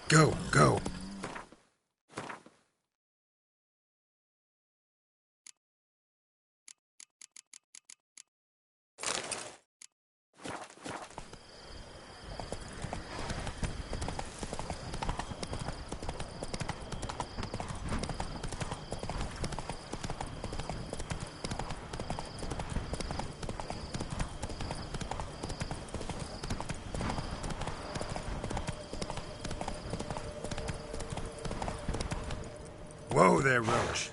Go, go. Whoa there, Roach.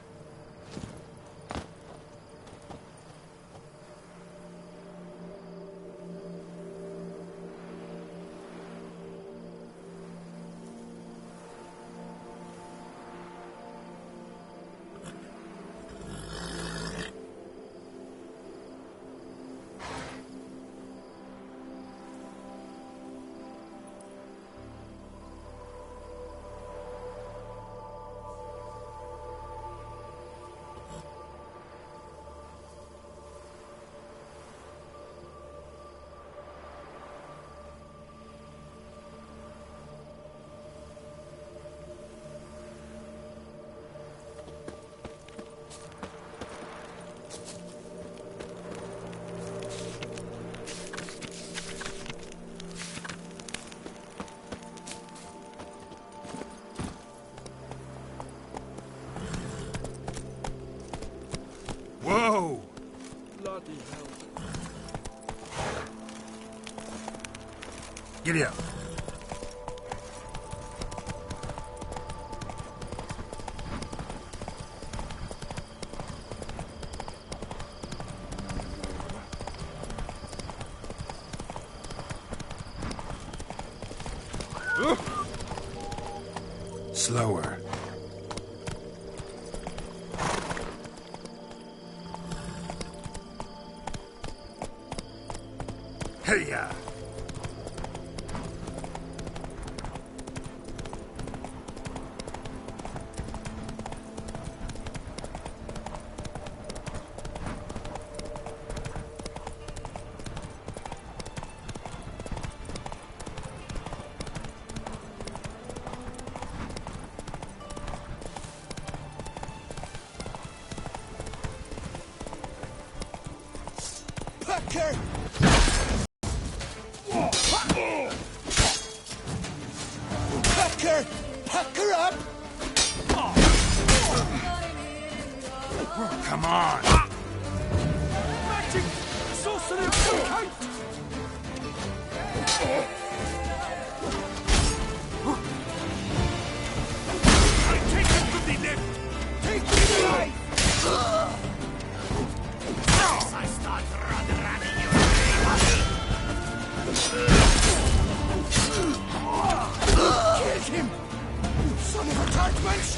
Whoa! Bloody hell. Giddy up. Slower. Hey-ya! Packer! Packer! Packer up! Come on! Magic! Sorcerer! Count! I'll take him from the left! Take me alive! I start running you. Kill him! You son of a tart-wench!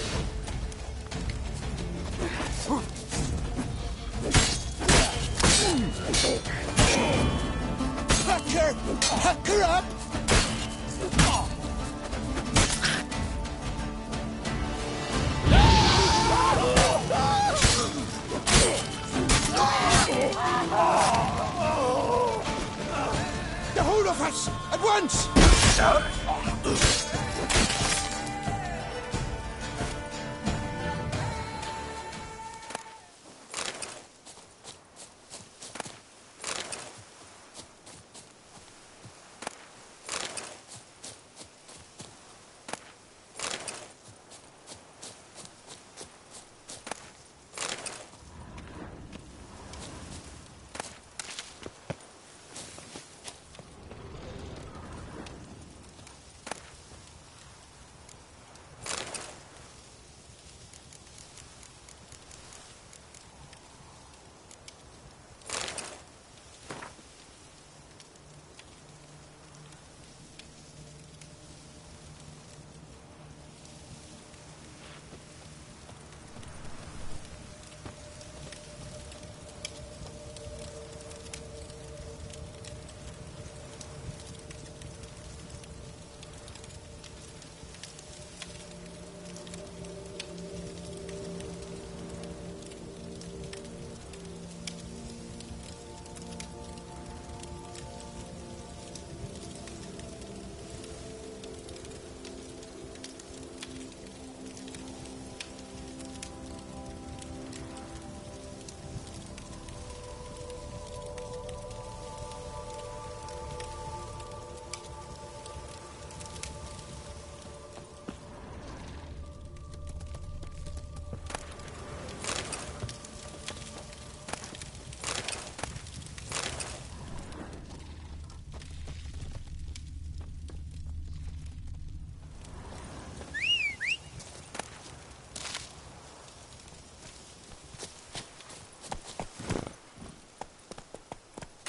Hacker! Hacker up! The whole of us! At once!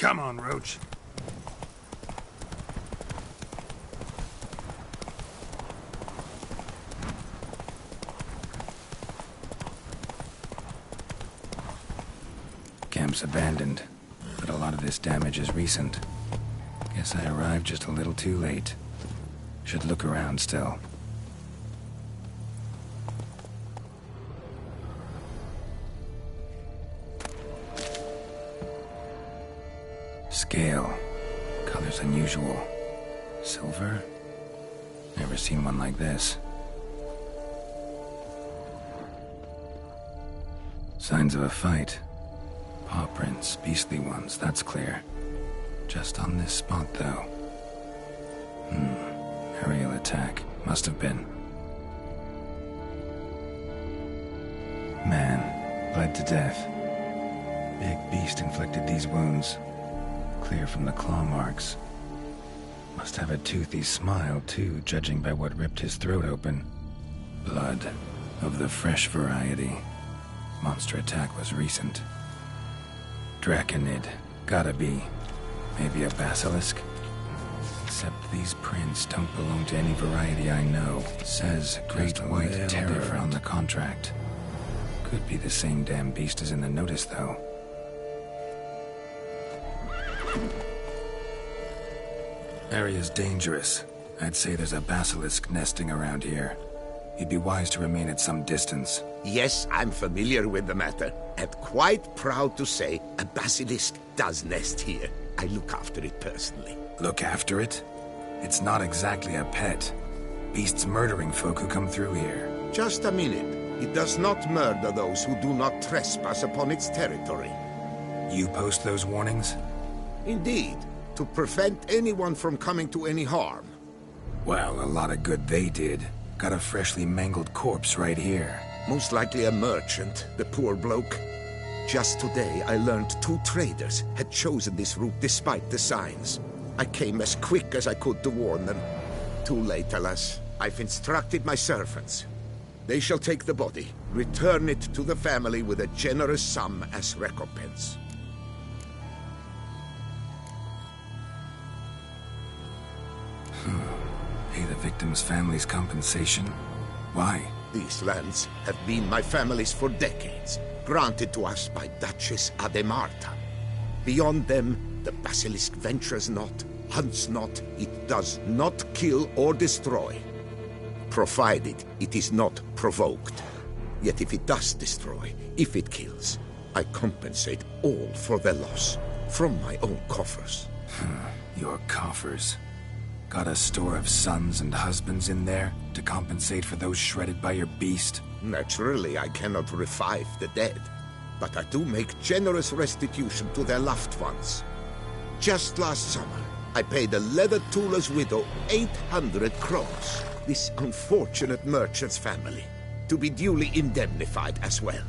Come on, Roach. Camp's abandoned, but a lot of this damage is recent. Guess I arrived just a little too late. Should look around still. Scale. Color's unusual. Silver? Never seen one like this. Signs of a fight. Paw prints, beastly ones, that's clear. Just on this spot, though. Aerial attack. Must have been. Man, bled to death. Big beast inflicted these wounds. Clear from the claw marks. Must have a toothy smile, too, judging by what ripped his throat open. Blood. Of the fresh variety. Monster attack was recent. Draconid. Gotta be. Maybe a basilisk? Except these prints don't belong to any variety I know. Says Great White Terror on the contract. Could be the same damn beast as in the notice, though. Area's dangerous. I'd say there's a basilisk nesting around here. You'd be wise to remain at some distance. Yes, I'm familiar with the matter, and quite proud to say a basilisk does nest here. I look after it personally. Look after it? It's not exactly a pet. Beasts murdering folk who come through here. Just a minute. It does not murder those who do not trespass upon its territory. You post those warnings? Indeed, to prevent anyone from coming to any harm. Well, a lot of good they did. Got a freshly mangled corpse right here. Most likely a merchant, the poor bloke. Just today, I learned 2 traders had chosen this route despite the signs. I came as quick as I could to warn them. Too late, alas. I've instructed my servants. They shall take the body, return it to the family with a generous sum as recompense. Pay the victim's family's compensation? Why? These lands have been my family's for decades, granted to us by Duchess Ademarta. Beyond them, the basilisk ventures not, hunts not, it does not kill or destroy, provided it is not provoked. Yet if it does destroy, if it kills, I compensate all for their loss, from my own coffers. Your coffers. Got a store of sons and husbands in there to compensate for those shredded by your beast? Naturally, I cannot revive the dead, but I do make generous restitution to their loved ones. Just last summer, I paid a leather tooler's widow 800 crores, this unfortunate merchant's family, to be duly indemnified as well.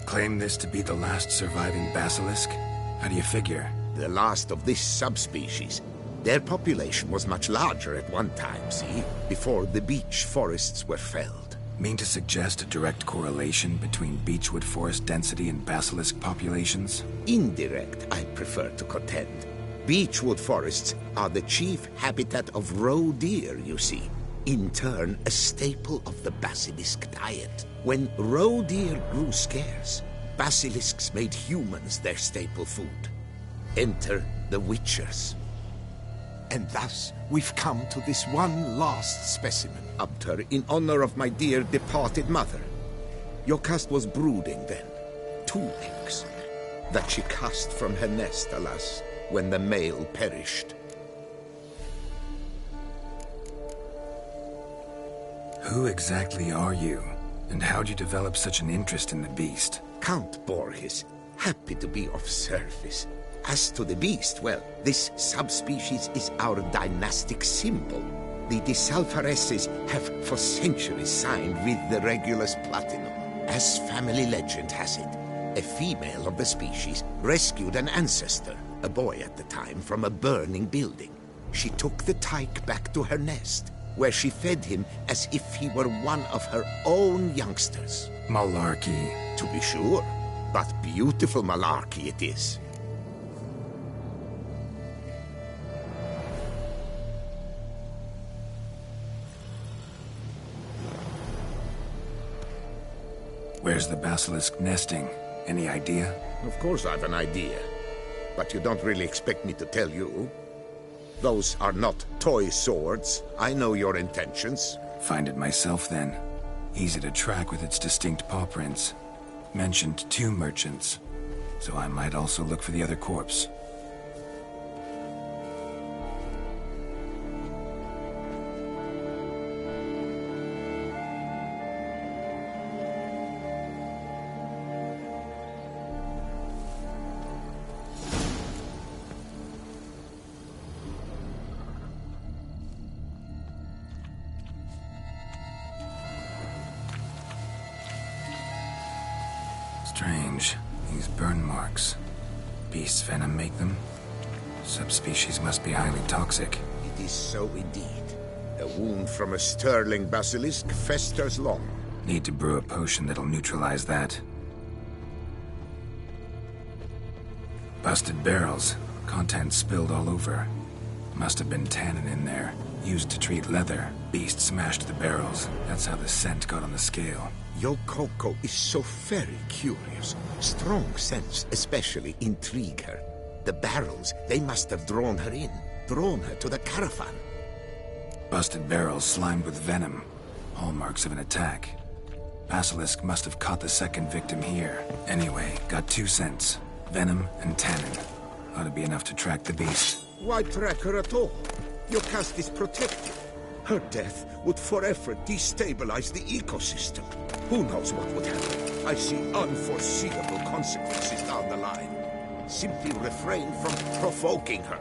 Claim this to be the last surviving basilisk? How do you figure? The last of this subspecies. Their population was much larger at one time, see? Before the beech forests were felled. Mean to suggest a direct correlation between beechwood forest density and basilisk populations? Indirect, I prefer to contend. Beechwood forests are the chief habitat of roe deer, you see. In turn, a staple of the basilisk diet. When roe deer grew scarce, basilisks made humans their staple food. Enter the Witchers. And thus, we've come to this one last specimen, upped her in honor of my dear departed mother. Your caste was brooding then. 2 eggs. That she cast from her nest, alas, when the male perished. Who exactly are you? And how'd you develop such an interest in the beast? Count Borges, happy to be of service. As to the beast, well, this subspecies is our dynastic symbol. The Disalfareses have for centuries signed with the Regulus Platinum. As family legend has it, a female of the species rescued an ancestor, a boy at the time, from a burning building. She took the tyke back to her nest, where she fed him as if he were one of her own youngsters. Malarkey. To be sure. but beautiful malarkey it is. Where's the basilisk nesting? Any idea? Of course I've an idea, but you don't really expect me to tell you. Those are not toy swords. I know your intentions. Find it myself then. Easy to track with its distinct paw prints. Mentioned 2 merchants, so I might also look for the other corpse. Strange. These burn marks. Beast's venom make them? Subspecies must be highly toxic. It is so indeed. A wound from a sterling basilisk festers long. Need to brew a potion that'll neutralize that. Busted barrels. Contents spilled all over. Must have been tannin in there. Used to treat leather. Beast smashed the barrels. That's how the scent got on the scale. Your Coco is so very curious. Strong scents especially intrigue her. The barrels, they must have drawn her in. Drawn her to the caravan. Busted barrels slimed with venom. Hallmarks of an attack. Basilisk must have caught the second victim here. Anyway, got 2 scents. Venom and tannin. Ought to be enough to track the beast. Why track her at all? Your caste is protected. Her death would forever destabilize the ecosystem. Who knows what would happen? I see unforeseeable consequences down the line. Simply refrain from provoking her.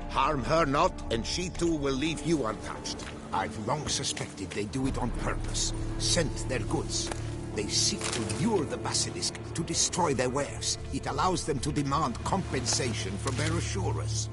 Harm her not, and she too will leave you untouched. I've long suspected they do it on purpose. Scent their goods. They seek to lure the basilisk to destroy their wares. It allows them to demand compensation from their assurers.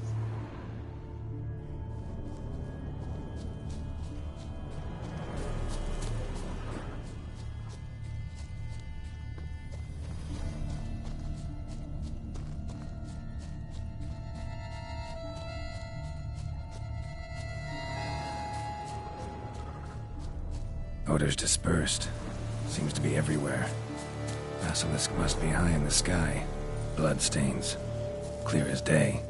Odors dispersed. Seems to be everywhere. Basilisk must be high in the sky. Blood stains. Clear as day.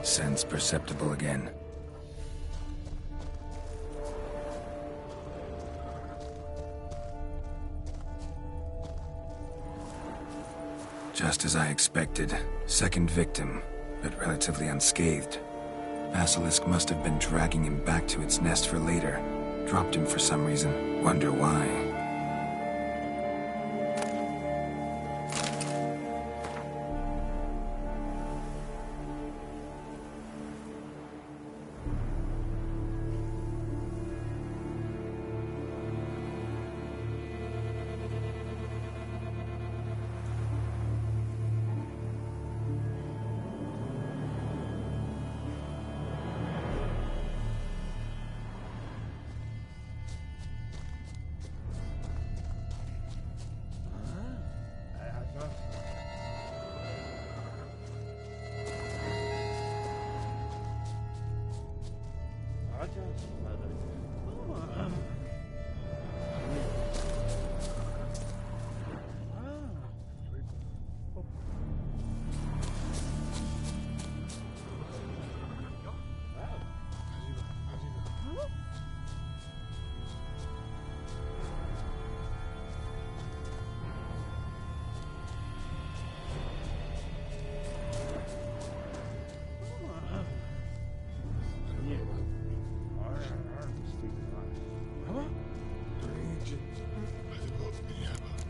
Sense perceptible again. Just as I expected. Second victim, but relatively unscathed. Basilisk must have been dragging him back to its nest for later. Dropped him for some reason. Wonder why.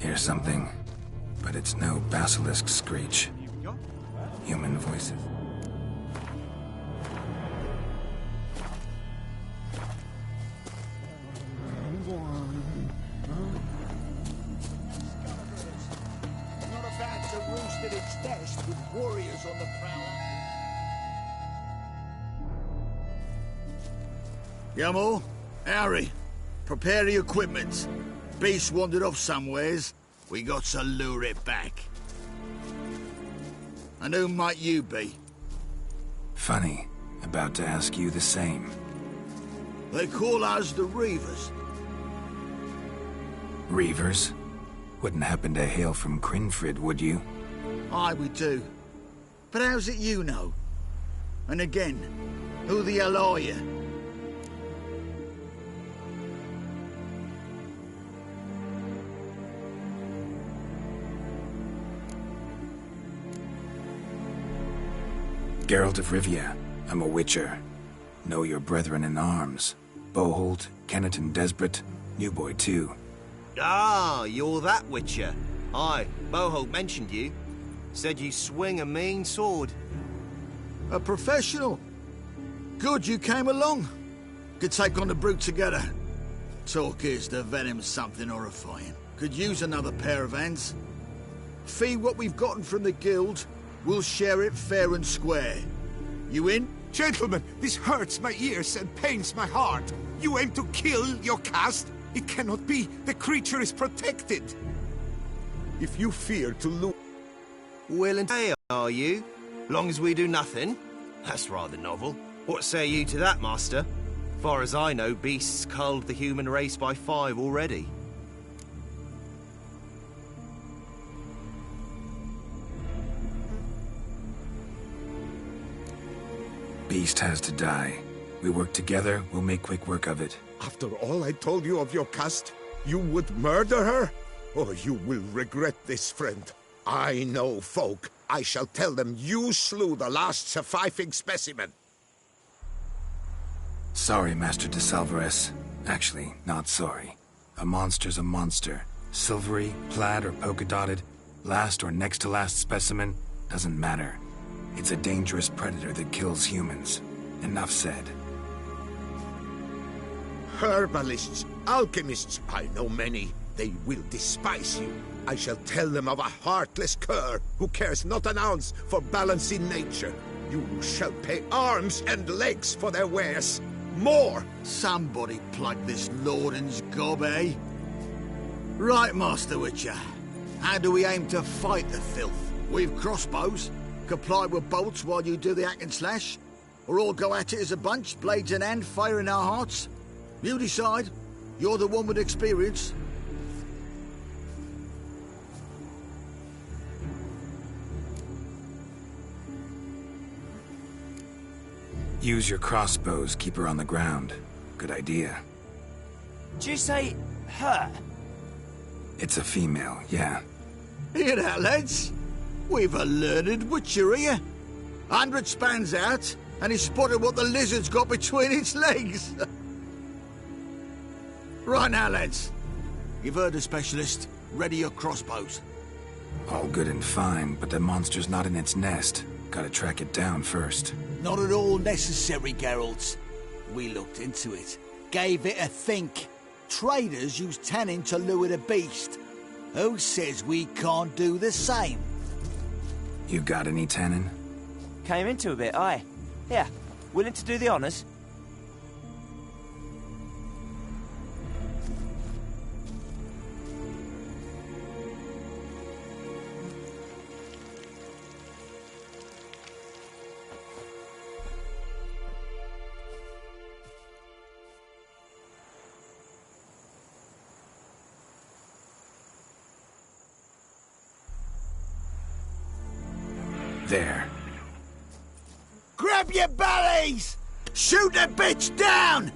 Hear something, but it's no basilisk screech. Human voices. Not a bad to roost at its nest with warriors on the prowl. Guillermo, Harry, prepare the equipment. Beast wandered off somewheres. We got to lure it back. And who might you be? Funny. About to ask you the same. They call us the Reavers. Reavers? Wouldn't happen to hail from Crinfrid, would you? Aye, we do. But how's it you know? And again, who the hell are you? Geralt of Rivia. I'm a witcher. Know your brethren in arms. Boholt, Kenneton Desbret, New Boy too. Ah, you're that witcher. Aye, Boholt mentioned you. Said you swing a mean sword. A professional. Good you came along. Could take on the brute together. Talk is the venom's something horrifying. Could use another pair of hands. Fee what we've gotten from the guild. We'll share it fair and square. You in? Gentlemen, this hurts my ears and pains my heart. You aim to kill your caste? It cannot be. The creature is protected. If you fear to lose... Will and hey, are you? Long as we do nothing? That's rather novel. What say you to that, Master? Far as I know, beasts culled the human race by 5 already. Beast has to die. We work together, we'll make quick work of it. After all I told you of your caste, you would murder her? Oh, you will regret this, friend. I know folk. I shall tell them you slew the last surviving specimen. Sorry, Master de Salvarez. Actually, not sorry. A monster's a monster. Silvery, plaid, or polka-dotted, last or next to last specimen, doesn't matter. It's a dangerous predator that kills humans. Enough said. Herbalists, alchemists, I know many. They will despise you. I shall tell them of a heartless cur who cares not an ounce for balance in nature. You shall pay arms and legs for their wares. More! Somebody plug this Lorden's gob, eh? Right, Master Witcher. How do we aim to fight the filth? We've crossbows. Comply with bolts while you do the hack and slash? Or all go at it as a bunch, blades in hand, fire in our hearts? You decide. You're the one with experience. Use your crossbows, keep her on the ground. Good idea. Did you say her? It's a female, yeah. Hear that, lads? We've a learned witcher here. 100 spans out, and he spotted what the lizard's got between its legs. Right now, lads. You've heard the specialist. Ready your crossbows. All good and fine, but the monster's not in its nest. Gotta track it down first. Not at all necessary, Geralt. We looked into it. Gave it a think. Traders use tannin to lure the beast. Who says we can't do the same? You got any tannin? Came into a bit, aye. Yeah, willing to do the honours? There. Grab your bellies! Shoot the bitch down!